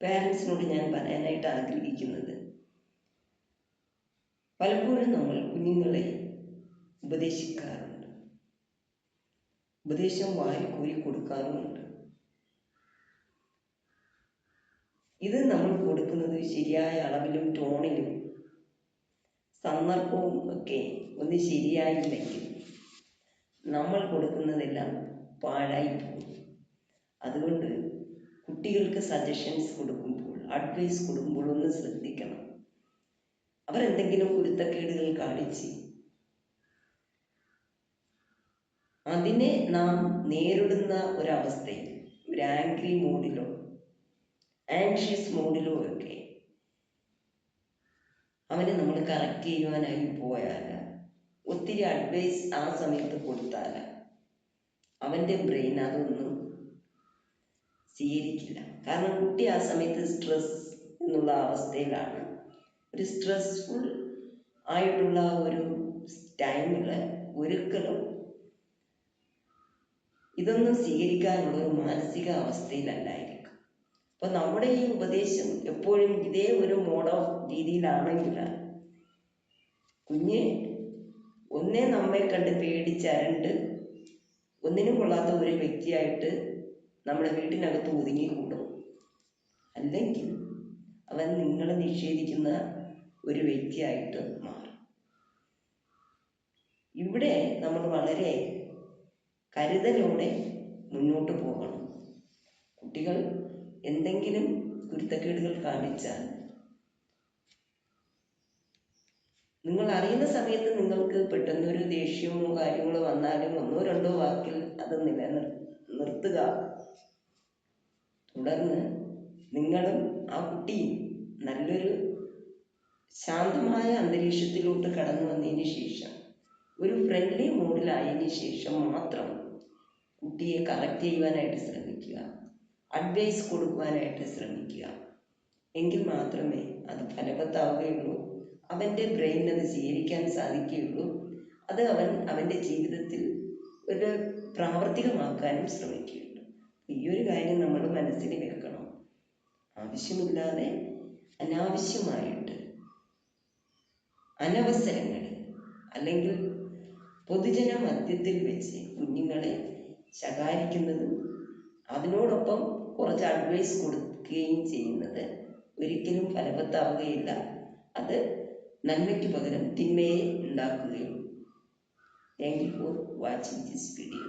പാരൻസിനോട് ഞാൻ പറയാനായിട്ട് ആഗ്രഹിക്കുന്നത്, പലപ്പോഴും നമ്മൾ കുഞ്ഞുങ്ങളെ ഉപദേശിക്കാറുണ്ട്, ഉപദേശം വാരിക്കോരി കൊടുക്കാറുമുണ്ട്. ഇത് നമ്മൾ കൊടുക്കുന്നത് ശരിയായ അളവിലും ടോണിലും സന്ദർഭവും ഒക്കെ ഒന്ന് ശരിയായില്ലെങ്കിൽ നമ്മൾ കൊടുക്കുന്നതെല്ലാം പാഴായി പോകും. അതുകൊണ്ട് കുട്ടികൾക്ക് സജഷൻസ് കൊടുക്കുമ്പോൾ, അഡ്വൈസ് കൊടുക്കുമ്പോൾ ഒന്ന് ശ്രദ്ധിക്കണം. അവരെന്തെങ്കിലും കുരുത്തക്കേടുകൾ കാണിച്ച് അതിനെ നാം നേരിടുന്ന ഒരവസ്ഥയിൽ ഒരു ആംഗ്രി മോഡിലോ ആങ്ഷ്യസ് മോഡിലോ ഒക്കെ അവനെ നമ്മൾ കറക്റ്റ് ചെയ്യുവാനായി പോയാൽ, ഒത്തിരി അഡ്വൈസ് ആ സമയത്ത് കൊടുത്താൽ അവൻ്റെ ബ്രെയിൻ അതൊന്നും സ്വീകരിക്കില്ല. കാരണം കുട്ടി ആ സമയത്ത് സ്ട്രെസ് എന്നുള്ള അവസ്ഥയിലാണ്. ഒരു സ്ട്രെസ്ഫുൾ ആയിട്ടുള്ള ഒരു ടൈമിൽ ഒരിക്കലും ഇതൊന്നും സ്വീകരിക്കാനുള്ള ഒരു മാനസിക അവസ്ഥയിലല്ലായിരിക്കും. അപ്പം നമ്മുടെ ഈ ഉപദേശം എപ്പോഴും ഇതേ ഒരു മോഡ് ഓഫ് രീതിയിലാണെങ്കിൽ കുഞ്ഞ് ഒന്നേ നമ്മെ കണ്ട് പേടിച്ചരണ്ട് ഒന്നിനും കൊള്ളാത്ത ഒരു വ്യക്തിയായിട്ട് നമ്മുടെ വീട്ടിനകത്ത് ഒതുങ്ങിക്കൂടും. അല്ലെങ്കിൽ അവൻ നിങ്ങളെ നിഷേധിക്കുന്ന ഒരു വ്യക്തിയായിട്ട് മാറും. ഇവിടെ നമ്മൾ വളരെ കരുതലോടെ മുന്നോട്ട് പോകണം. കുട്ടികൾ എന്തെങ്കിലും കുരുത്തക്കേടുകൾ കാണിച്ചാൽ നിങ്ങൾ അറിയുന്ന സമയത്ത് നിങ്ങൾക്ക് പെട്ടെന്നൊരു ദേഷ്യമോ കാര്യങ്ങളോ വന്നാലും ഒന്നോ രണ്ടോ വാക്കിൽ അത് നിർത്തുക. തുടർന്ന് നിങ്ങളും ആ കുട്ടിയും നല്ലൊരു ശാന്തമായ അന്തരീക്ഷത്തിലോട്ട് കടന്നു വന്നതിന് ശേഷം, ഒരു ഫ്രണ്ട്ലി മോഡിലായതിനു ശേഷം മാത്രം കുട്ടിയെ കറക്റ്റ് ചെയ്യുവാനായിട്ട് ശ്രമിക്കുക, അഡ്വൈസ് കൊടുക്കുവാനായിട്ട് ശ്രമിക്കുക. എങ്കിൽ മാത്രമേ അത് ഫലവത്താവുകയുള്ളൂ. അവൻ്റെ ബ്രെയിൻ അത് സ്വീകരിക്കാൻ സാധിക്കുകയുള്ളൂ. അത് അവൻ്റെ ജീവിതത്തിൽ ഒരു പ്രാവർത്തികമാക്കാനും ശ്രമിക്കുകയുള്ളൂ. ഈ ഒരു കാര്യം നമ്മൾ മനസ്സിൽ വെക്കണം. ആവശ്യമില്ലാതെ അനാവശ്യമായിട്ട് അനവസരങ്ങളിൽ അല്ലെങ്കിൽ പൊതുജന മധ്യത്തിൽ വെച്ച് കുഞ്ഞുങ്ങളെ ശകാരിക്കുന്നതും അതിനോടൊപ്പം കുറച്ച് അഡ്വൈസ് കൊടുക്കുകയും ചെയ്യുന്നത് ഒരിക്കലും ഫലവത്താവുകയില്ല. അത് നന്മയ്ക്ക് പകരം തിന്മയെ ഉണ്ടാക്കുകയും. Thank you for watching this video.